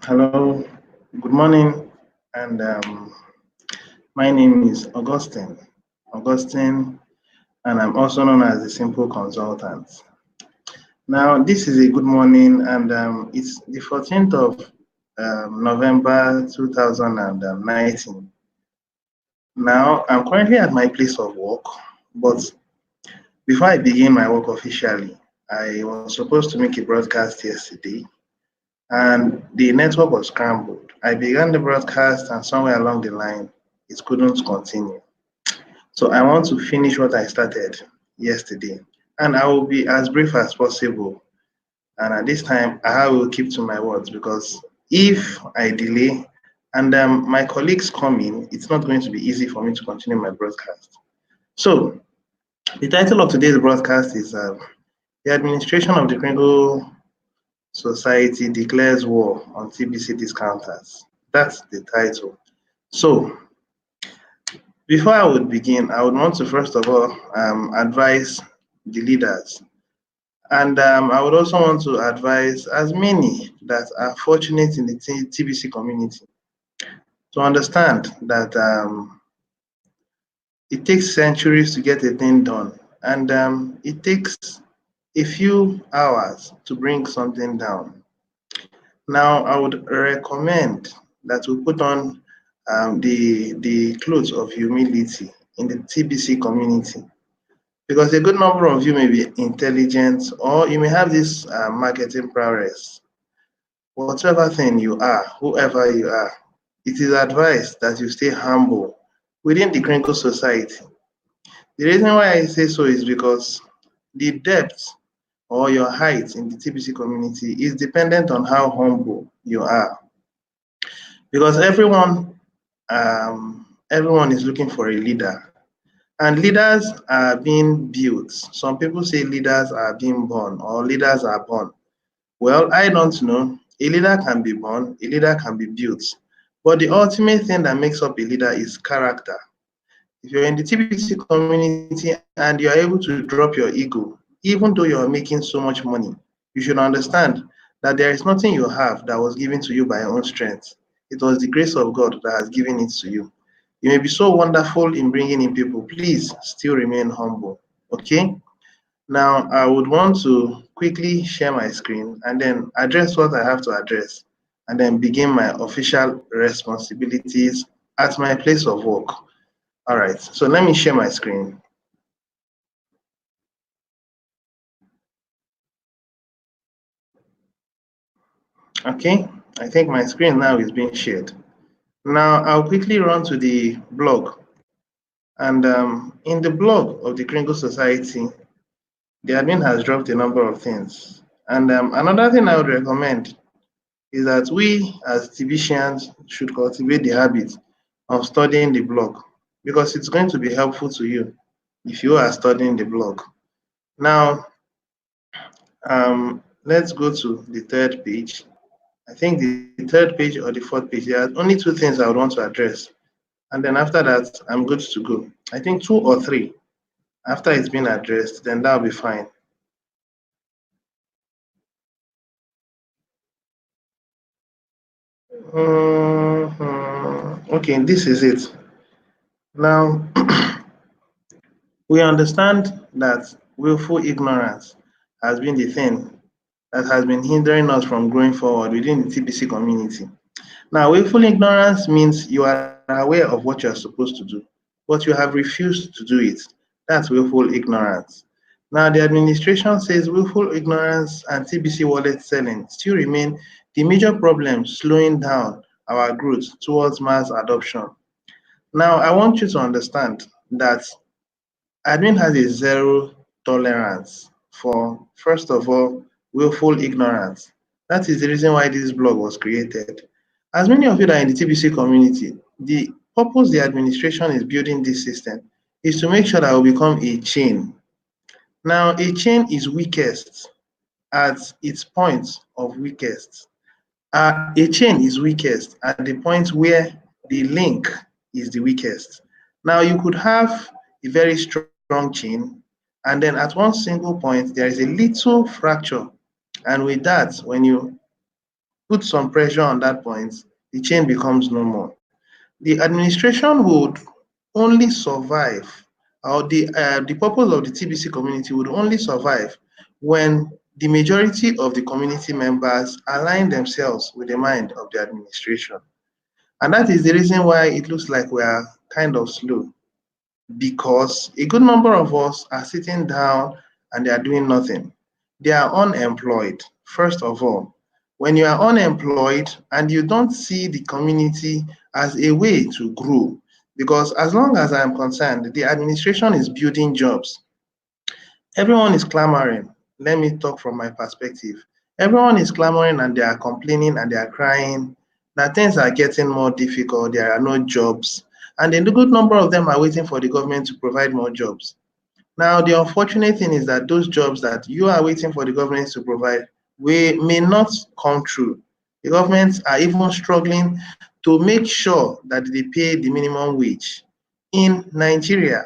Hello, good morning, and my name is Augustine, and I'm also known as the Simple Consultant. Now, this is a good morning, and it's the 14th of November 2019. Now, I'm currently at my place of work, but before I begin my work officially, I was supposed to make a broadcast yesterday, and the network was scrambled. I began the broadcast, and somewhere along the line, it couldn't continue. So I want to finish what I started yesterday, and I will be as brief as possible. And at this time, I will keep to my words because if I delay and my colleagues come in, it's not going to be easy for me to continue my broadcast. So the title of today's broadcast is The Administration of the Kringle Society Declares War on TBC Discounters. That's the title. So before I would begin, I would want to first of all advise the leaders, and I would also want to advise as many that are fortunate in the TBC community to understand that it takes centuries to get a thing done, and it takes a few hours to bring something down. Now, I would recommend that we put on the clothes of humility in the TBC community, because a good number of you may be intelligent or you may have this marketing prowess. Whatever thing you are, whoever you are, it is advised that you stay humble within the Kringle society. The reason why I say so is because the depth or your height in the TBC community is dependent on how humble you are. Because everyone is looking for a leader, and leaders are being built. Some people say leaders are being born or leaders are born. Well, I don't know. A leader can be born, a leader can be built. But the ultimate thing that makes up a leader is character. If you're in the TBC community and you're able to drop your ego, even though you're making so much money, you should understand that there is nothing you have that was given to you by your own strength. It was the grace of God that has given it to you. You may be so wonderful in bringing in people. Please still remain humble. Okay? Now, I would want to quickly share my screen and then address what I have to address and then begin my official responsibilities at my place of work. All right, so let me share my screen. Okay, I think my screen now is being shared. Now, I'll quickly run to the blog. And in the blog of the Kringle Society, the admin has dropped a number of things. And another thing I would recommend is that we as TBCians should cultivate the habit of studying the blog because it's going to be helpful to you if you are studying the blog. Now, let's go to the third page. I think the third page or the fourth page, there are only two things I would want to address. And then after that, I'm good to go. I think two or three. After it's been addressed, then that'll be fine. Okay, this is it. Now, we understand that willful ignorance has been the thing that has been hindering us from growing forward within the TBC community. Now, willful ignorance means you are aware of what you are supposed to do, but you have refused to do it. That's willful ignorance. Now, the administration says willful ignorance and TBC wallet selling still remain the major problems slowing down our growth towards mass adoption. Now, I want you to understand that admin has a zero tolerance for, first of all, willful ignorance. That is the reason why this blog was created. As many of you that are in the TBC community, the purpose the administration is building this system is to make sure that it will become a chain. Now, a chain is weakest at its point of weakest. A chain is weakest at the point where the link is the weakest. Now, you could have a very strong chain, and then at one single point, there is a little fracture, And with that, when you put some pressure on that point, the chain becomes no more. The administration would only survive, or the purpose of the TBC community would only survive when the majority of the community members align themselves with the mind of the administration. And that is the reason why it looks like we are kind of slow, because a good number of us are sitting down and they are doing nothing. They are unemployed, first of all. When you are unemployed and you don't see the community as a way to grow, because as long as I am concerned, the administration is building jobs. Everyone is clamoring. Let me talk from my perspective. Everyone is clamoring and they are complaining and they are crying that things are getting more difficult, there are no jobs, and a good number of them are waiting for the government to provide more jobs. Now, the unfortunate thing is that those jobs that you are waiting for the government to provide may not come true. The governments are even struggling to make sure that they pay the minimum wage in Nigeria.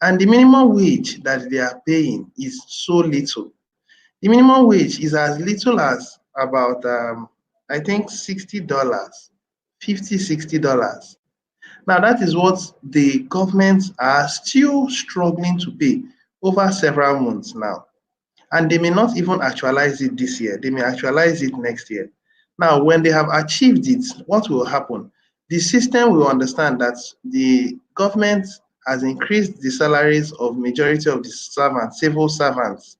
And the minimum wage that they are paying is so little. The minimum wage is as little as about, I think, $60, 50, $60. Now, that is what the governments are still struggling to pay over several months now. And they may not even actualize it this year. They may actualize it next year. Now, when they have achieved it, what will happen? The system will understand that the government has increased the salaries of majority of the servants, civil servants.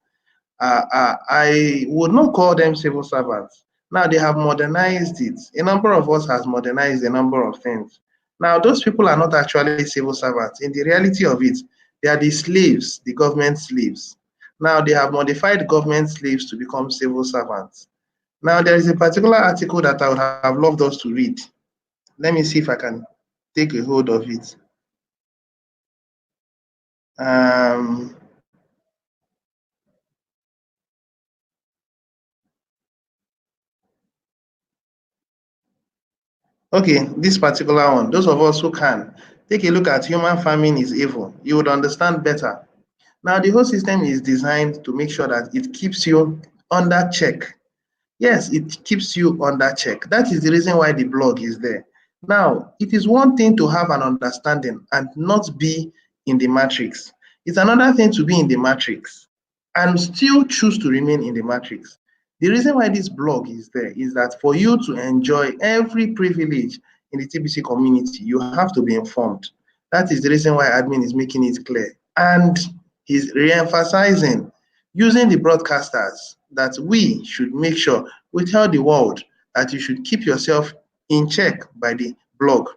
I would not call them civil servants. Now they have modernized it. A number of us has modernized a number of things. Now those people are not actually civil servants. In the reality of it, they are the slaves, the government slaves. Now they have modified government slaves to become civil servants. Now there is a particular article that I would have loved us to read. Let me see if I can take a hold of it. Um, Okay, this particular one, those of us who can take a look at human farming is evil, you would understand better. Now, the whole system is designed to make sure that it keeps you under check. Yes, it keeps you under check. That is the reason why the blog is there. Now, it is one thing to have an understanding and not be in the matrix. It's another thing to be in the matrix and still choose to remain in the matrix. The reason why this blog is there is that for you to enjoy every privilege in the TBC community, you have to be informed. That is the reason why admin is making it clear. And he's re-emphasizing using the broadcasters that we should make sure we tell the world that you should keep yourself in check by the blog.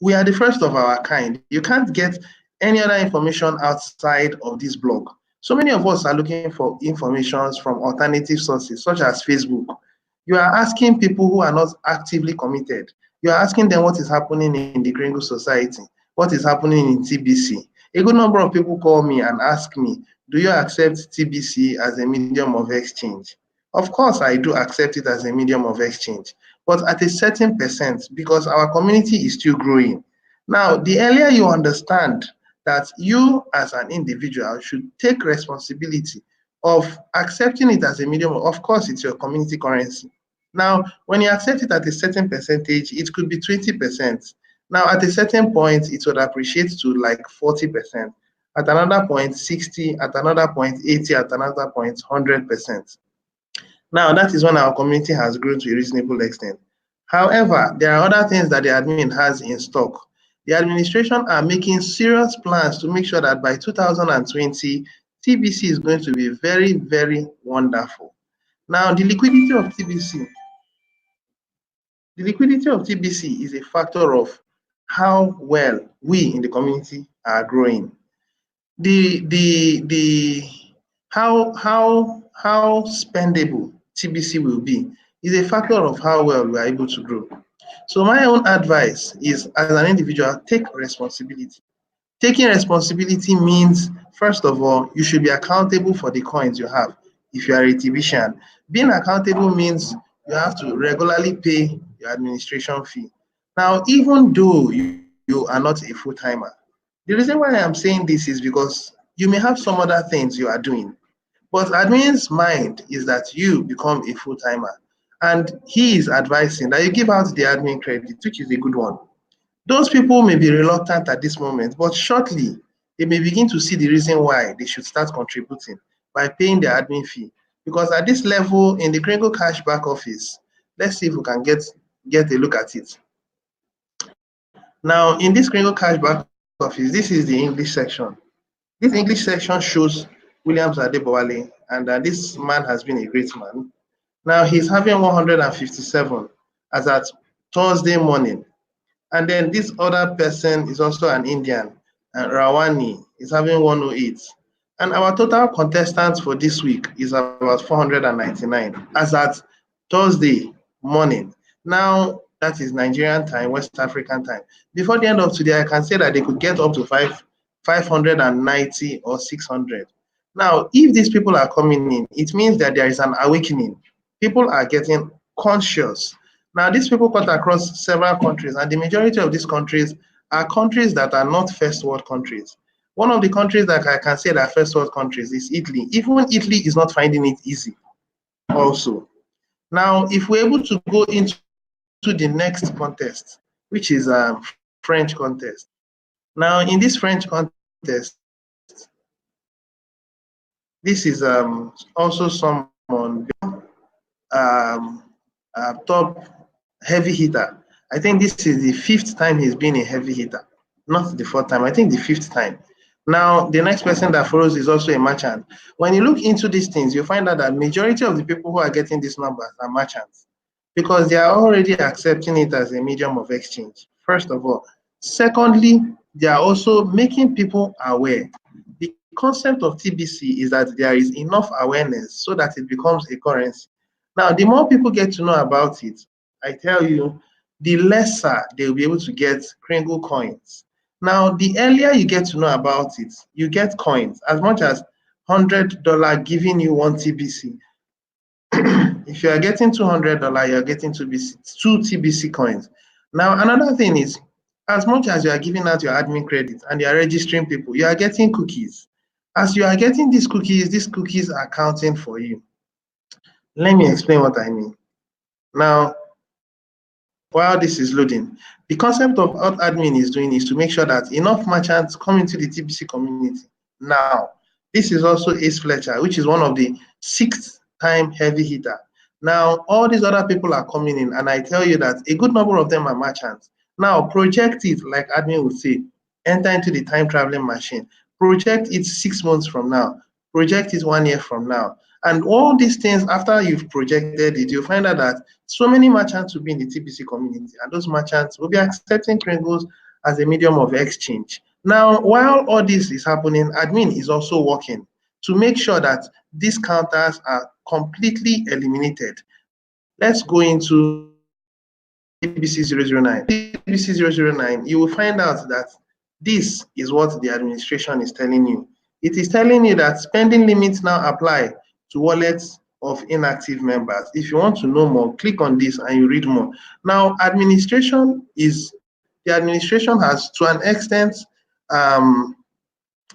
We are the first of our kind. You can't get any other information outside of this blog. So many of us are looking for information from alternative sources, such as Facebook. You are asking people who are not actively committed. You are asking them what is happening in the Kringle society, what is happening in TBC. A good number of people call me and ask me, do you accept TBC as a medium of exchange? Of course, I do accept it as a medium of exchange, but at a certain percent, because our community is still growing. Now, the earlier you understand that you as an individual should take responsibility of accepting it as a medium, of course, it's your community currency. Now, when you accept it at a certain percentage, it could be 20%. Now, at a certain point, it would appreciate to like 40%. At another point, 60, at another point, 80, at another point, 100%. Now, that is when our community has grown to a reasonable extent. However, there are other things that the admin has in stock. The administration are making serious plans to make sure that by 2020, TBC is going to be very, very wonderful. Now, the liquidity of TBC is a factor of how well we in the community are growing. The how spendable TBC will be is a factor of how well we are able to grow. So my own advice is, as an individual, take responsibility. Taking responsibility means, first of all, you should be accountable for the coins you have if you are a TBCian. Being accountable means you have to regularly pay your administration fee. Now, even though you are not a full-timer, the reason why I'm saying this is because you may have some other things you are doing. But admin's mind is that you become a full-timer. And he is advising that you give out the admin credit, which is a good one. Those people may be reluctant at this moment, but shortly they may begin to see the reason why they should start contributing by paying their admin fee. Because at this level in the Kringle Cash back office, let's see if we can get a look at it. Now, in this Kringle Cash back office, this is the English section. This English section shows Williams Adebowale, and this man has been a great man. Now, he's having 157 as at Thursday morning. And then this other person is also an Indian, and Rawani is having 108. And our total contestants for this week is about 499 as at Thursday morning. Now, that is Nigerian time, West African time. Before the end of today, I can say that they could get up to 590 or 600. Now, if these people are coming in, it means that there is an awakening. People are getting conscious. Now, these people cut across several countries, and the majority of these countries are countries that are not first world countries. One of the countries that I can say that are first world countries is Italy. Even Italy is not finding it easy also. Now, if we're able to go into the next contest, which is a French contest. Now, in this French contest, this is also someone top heavy hitter. I think this is the 5th time he's been a heavy hitter, not the 4th time. I think the 5th time. Now, the next person that follows is also a merchant. When you look into these things, you find out that majority of the people who are getting these numbers are merchants because they are already accepting it as a medium of exchange, first of all. Secondly, they are also making people aware. The concept of TBC is that there is enough awareness so that it becomes a currency. Now, the more people get to know about it, I tell you, the lesser they will be able to get Kringle coins. Now, the earlier you get to know about it, you get coins. As much as $100 giving you 1 TBC. If you are getting $200, you are getting two TBC coins. Now, another thing is, as much as you are giving out your admin credit and you are registering people, you are getting cookies. As you are getting these cookies are counting for you. Let me explain what I mean. Now, while this is loading, the concept of what admin is doing is to make sure that enough merchants come into the TBC community. Now, this is also Ace Fletcher, which is one of the 6th-time heavy hitter. Now, all these other people are coming in, and I tell you that a good number of them are merchants. Now, project it, like admin would say, enter into the time traveling machine. Project it 6 months from now. Project it 1 year from now. And all these things, after you've projected it, you'll find out that so many merchants will be in the TBC community, and those merchants will be accepting Kringles as a medium of exchange. Now, while all this is happening, admin is also working to make sure that these counters are completely eliminated. Let's go into TBC 009. TBC 009, you will find out that this is what the administration is telling you. It is telling you that spending limits now apply to wallets of inactive members. If you want to know more, click on this and you read more. Now, the administration has, to an extent,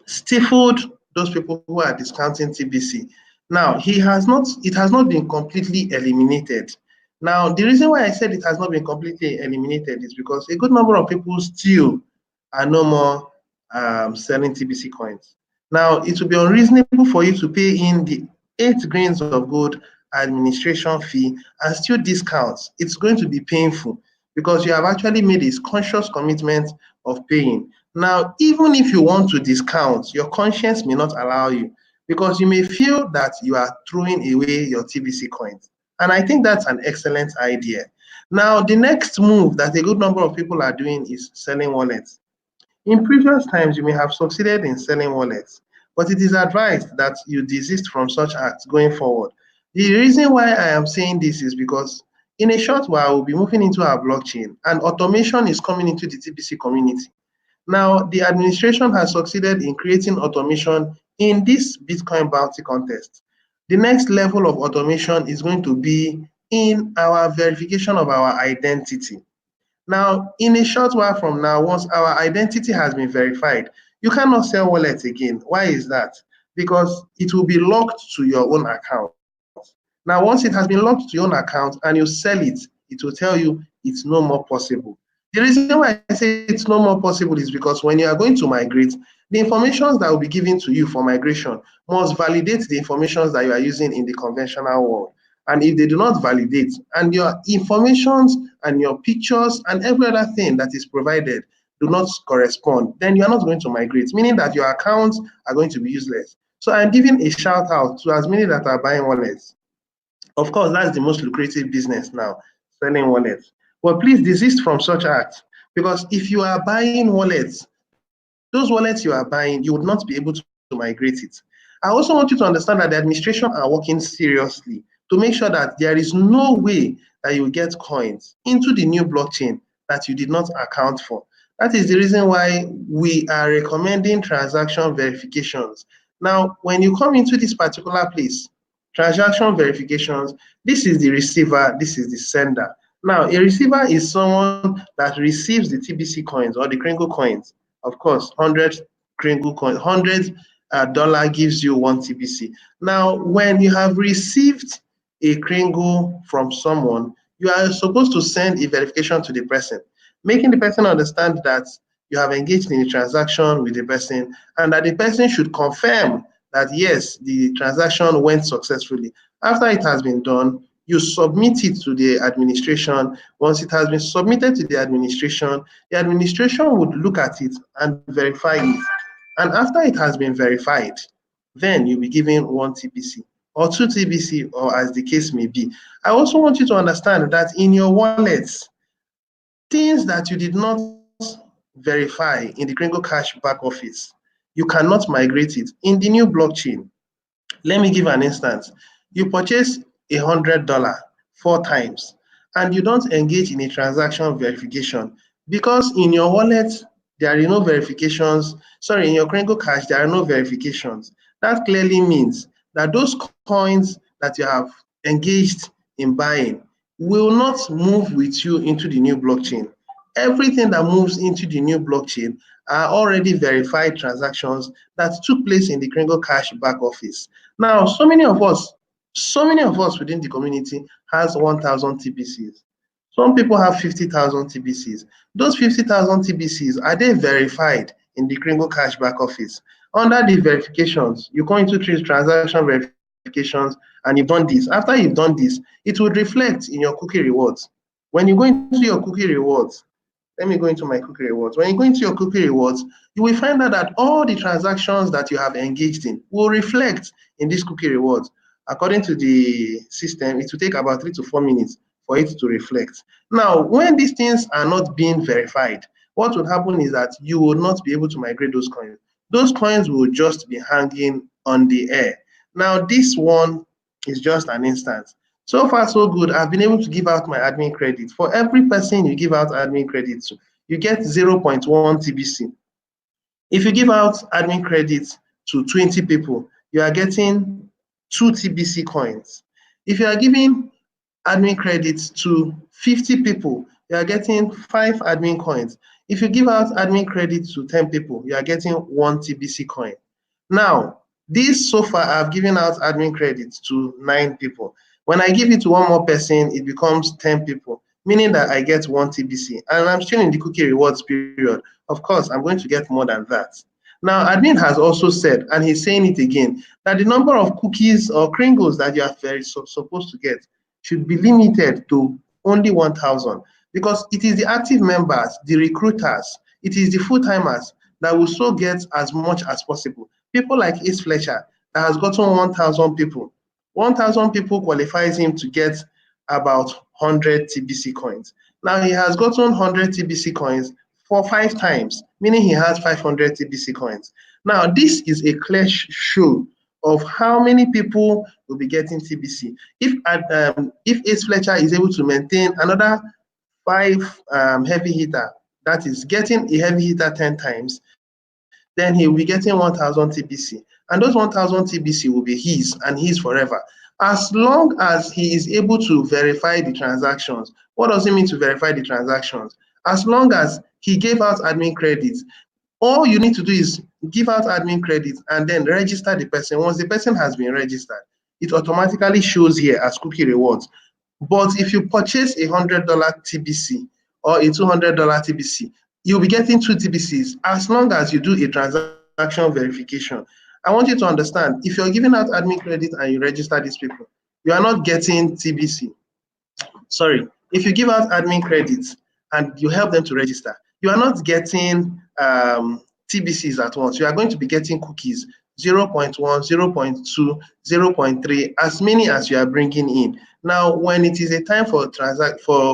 stifled those people who are discounting TBC. Now, it has not been completely eliminated. Now, the reason why I said it has not been completely eliminated is because a good number of people still are no more selling TBC coins. Now, it will be unreasonable for you to pay in the 8 grains of gold administration fee and still discounts. It's going to be painful because you have actually made a conscious commitment of paying. Now, even if you want to discount, your conscience may not allow you because you may feel that you are throwing away your TBC coins. And I think that's an excellent idea. Now, the next move that a good number of people are doing is selling wallets. In previous times, you may have succeeded in selling wallets, but it is advised that you desist from such acts going forward. The reason why I am saying this is because in a short while, we'll be moving into our blockchain, and automation is coming into the TBC community. Now, the administration has succeeded in creating automation in this Bitcoin bounty contest. The next level of automation is going to be in our verification of our identity. Now, in a short while from now, once our identity has been verified, you cannot sell wallets again. Why is that? because it will be locked to your own account. Now, once it has been locked to your own account and you sell it will tell you it's no more possible. The reason why I say it's no more possible is because when you are going to migrate, the information that will be given to you for migration must validate the information that you are using in the conventional world. And if they do not validate, and your informations and your pictures and every other thing that is provided do not correspond, then you are not going to migrate, meaning that your accounts are going to be useless. So I'm giving a shout out to as many that are buying wallets. Of course, that's the most lucrative business now, selling wallets. But please desist from such acts, because if you are buying wallets, those wallets you are buying, you would not be able to migrate it. I also want you to understand that the administration are working seriously to make sure that there is no way that you get coins into the new blockchain that you did not account for. That is the reason why we are recommending transaction verifications. Now, when you come into this particular place, transaction verifications, this is the receiver, this is the sender. Now, a receiver is someone that receives the TBC coins or the Kringle coins. Of course, 100 Kringle coins, 100 dollar gives you 1 TBC. Now, when you have received a Kringle from someone, you are supposed to send a verification to the person, making the person understand that you have engaged in a transaction with the person and that the person should confirm that yes, the transaction went successfully. After it has been done, you submit it to the administration. Once it has been submitted to the administration would look at it and verify it. And after it has been verified, then you'll be given 1 TBC or 2 TBC, or as the case may be. I also want you to understand that in your wallets, things that you did not verify in the Kringle Cash back office, you cannot migrate it in the new blockchain. Let me give an instance. You purchase $100 4 times and you don't engage in a transaction verification because in your wallet there are no verifications. Sorry, in your Kringle Cash there are no verifications. That clearly means that those coins that you have engaged in buying will not move with you into the new blockchain. Everything that moves into the new blockchain are already verified transactions that took place in the Kringle Cash back office. Now, so many of us within the community has 1,000 TBCs. Some people have 50,000 TBCs. Those 50,000 TBCs, are they verified in the Kringle Cash back office? Under the verifications, you go into transaction verifications and you've done this. After you've done this, it would reflect in your cookie rewards. When you go into your cookie rewards, let me go into my cookie rewards. When you go into your cookie rewards, you will find out that all the transactions that you have engaged in will reflect in these cookie rewards. According to the system, it will take about 3 to 4 minutes for it to reflect. Now, when these things are not being verified, what will happen is that you will not be able to migrate those coins. Those coins will just be hanging on the air. Now, this one is just an instance. So far, so good. I've been able to give out my admin credit. For every person you give out admin credit to, you get 0.1 TBC. If you give out admin credit to 20 people, you are getting 2 TBC coins. If you are giving admin credits to 50 people, you are getting 5 admin coins. If you give out admin credit to 10 people, you are getting 1 TBC coin. Now, this so far I've given out admin credits to 9 people. When I give it to one more person, it becomes 10 people, meaning that I get 1 TBC. And I'm still in the cookie rewards period. Of course, I'm going to get more than that. Now, admin has also said, and he's saying it again, that the number of cookies or Kringles that you are supposed to get should be limited to only 1,000, because it is the active members, the recruiters, it is the full-timers that will so get as much as possible. People like Ace Fletcher that has gotten 1,000 people. 1,000 people qualifies him to get about 100 TBC coins. Now he has gotten 100 TBC coins for 5 times, meaning he has 500 TBC coins. Now this is a clear show of how many people will be getting TBC. If Ace Fletcher is able to maintain another 5 heavy hitter, that is getting a heavy hitter 10 times, then he will be getting 1,000 TBC. And those 1,000 TBC will be his and his forever. As long as he is able to verify the transactions. What does it mean to verify the transactions? As long as he gave out admin credits, All you need to do is give out admin credit and then register the person. Once the person has been registered, it automatically shows here as cookie rewards. But if you purchase a $100 TBC or a $200 TBC, you'll be getting 2 TBCs as long as you do a transaction verification. I want you to understand, if you're giving out admin credit and you register these people, you are not getting TBC. Sorry, if you give out admin credits and you help them to register, you are not getting TBCs at once. You are going to be getting cookies 0.1, 0.2, 0.3, as many as you are bringing in. Now, when it is a time for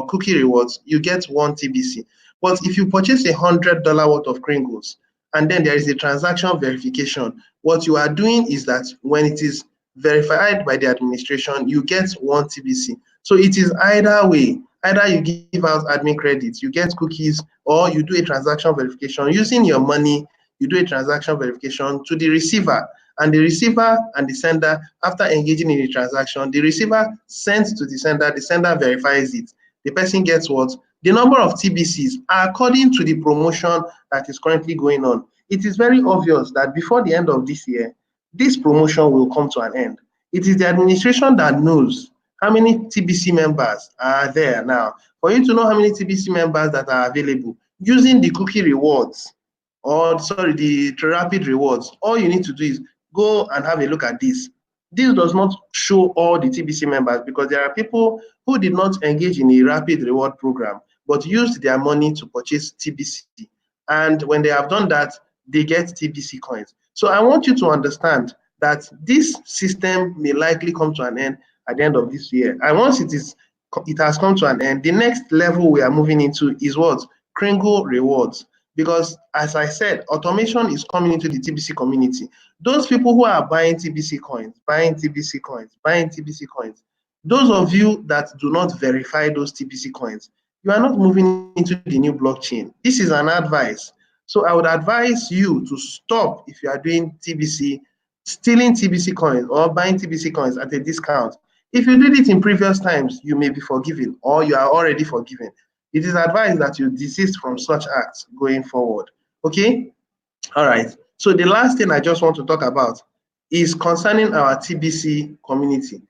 cookie rewards, you get 1 TBC. But if you purchase $100 worth of Kringles, and then there is a transaction verification, what you are doing is that when it is verified by the administration, you get 1 TBC. So it is either way. Either you give out admin credits, you get cookies, or you do a transaction verification using your money. You do a transaction verification to the receiver, and the receiver and the sender, after engaging in the transaction, the receiver sends to the sender verifies it. The person gets what? The number of TBCs according to the promotion that is currently going on. It is very obvious that before the end of this year, this promotion will come to an end. It is the administration that knows how many TBC members are there now. For you to know how many TBC members that are available, using the cookie rewards, or sorry, the rapid rewards, all you need to do is go and have a look at this. This does not show all the TBC members because there are people who did not engage in a rapid reward program but used their money to purchase TBC. And when they have done that, they get TBC coins. So I want you to understand that this system may likely come to an end at the end of this year. And once it has come to an end, the next level we are moving into is what? Kringle rewards. Because as I said, automation is coming into the TBC community. Those people who are buying TBC coins, buying TBC coins, buying TBC coins, those of you that do not verify those TBC coins, you are not moving into the new blockchain. This is an advice. So I would advise you to stop if you are doing TBC, stealing TBC coins or buying TBC coins at a discount. If you did it in previous times, you may be forgiven or you are already forgiven. It is advised that you desist from such acts going forward. Okay? All right. So the last thing I just want to talk about is concerning our TBC community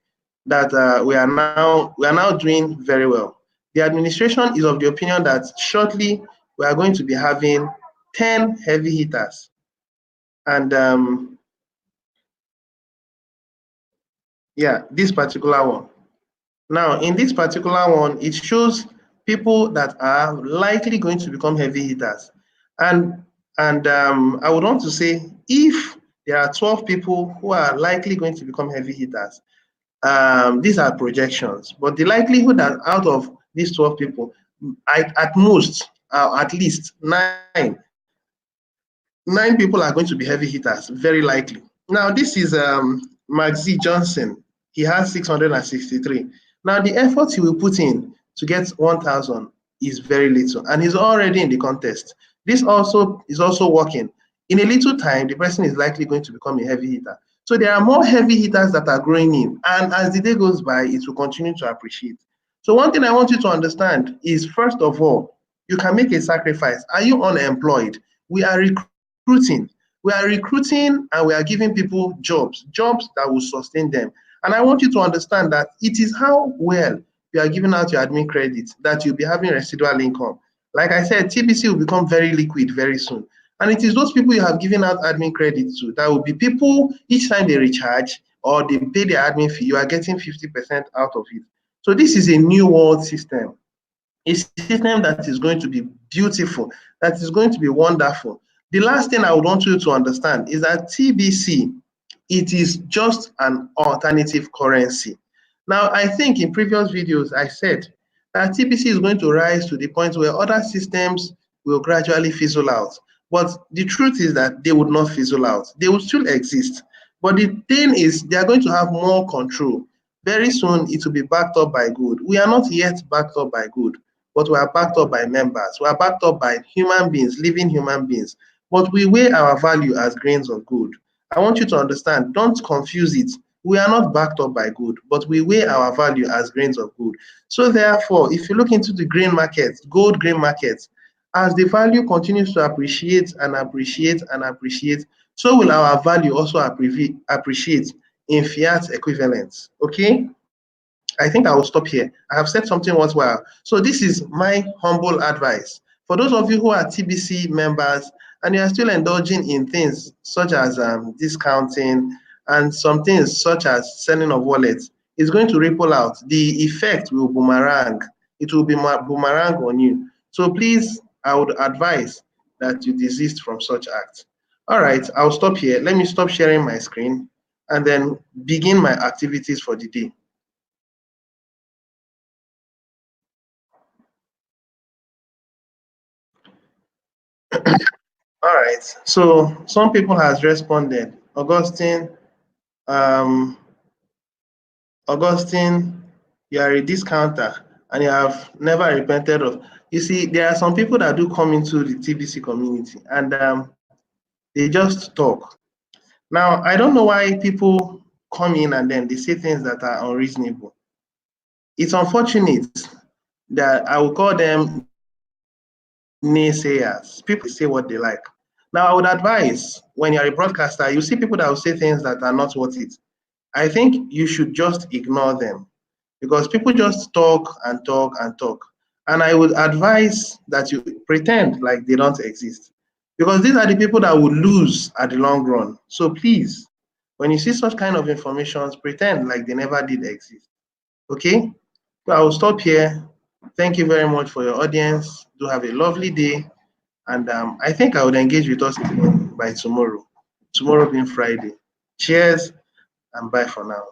that we are now doing very well. The administration is of the opinion that shortly we are going to be having 10 heavy hitters. And yeah, this particular one. Now, in this particular one, it shows people that are likely going to become heavy hitters. And I would want to say, if there are 12 people who are likely going to become heavy hitters, these are projections, but the likelihood that out of these 12 people, at most, at least nine people are going to be heavy hitters, very likely. Now, this is Maxi Johnson. He has 663. Now, the effort he will put in to get 1,000 is very little, and he's already in the contest. This also is also working. In a little time, the person is likely going to become a heavy hitter. So there are more heavy hitters that are growing in, and as the day goes by, it will continue to appreciate. So one thing I want you to understand is, first of all, you can make a sacrifice. Are you unemployed? We are recruiting. We are recruiting and we are giving people jobs that will sustain them. And I want you to understand that it is how well you are giving out your admin credits that you'll be having residual income. Like I said, TBC will become very liquid very soon. And it is those people you have given out admin credits to that will be people, each time they recharge or they pay their admin fee, you are getting 50% out of it. So this is a new world system, a system that is going to be beautiful, that is going to be wonderful. The last thing I would want you to understand is that TBC, it is just an alternative currency. Now, I think in previous videos, I said that TBC is going to rise to the point where other systems will gradually fizzle out. But the truth is that they would not fizzle out. They will still exist. But the thing is, they are going to have more control. Very soon, it will be backed up by good. We are not yet backed up by good, but we are backed up by members. We are backed up by human beings, living human beings. But we weigh our value as grains of gold. I want you to understand, don't confuse it. We are not backed up by good, but we weigh our value as grains of gold. So therefore, if you look into the grain market, gold grain market, As the value continues to appreciate and appreciate and appreciate, so will our value also appreciate in fiat equivalents. Okay? I think I will stop here. I have said something worthwhile. So this is my humble advice. For those of you who are TBC members and you are still indulging in things such as discounting and some things such as selling of wallets, it's going to ripple out. The effect will boomerang. It will be boomerang on you. So please, I would advise that you desist from such acts. All right, I'll stop here. Let me stop sharing my screen and then begin my activities for the day. All right. So some people has responded. Um, Augustine, you are a discounter and you have never repented of. You see, there are some people that do come into the TBC community and they just talk. Now, I don't know why people come in and then they say things that are unreasonable. It's unfortunate that I will call them naysayers. People that say what they say what they like. Now, I would advise when you're a broadcaster, you see people that will say things that are not worth it. I think you should just ignore them because people just talk and talk and talk. And I would advise that you pretend like they don't exist because these are the people that will lose at the long run. So please, when you see such kind of information, pretend like they never did exist. Okay? So I will stop here. Thank you very much for your audience. Do have a lovely day. And I think I would engage with us again by tomorrow. Tomorrow being Friday. Cheers and bye for now.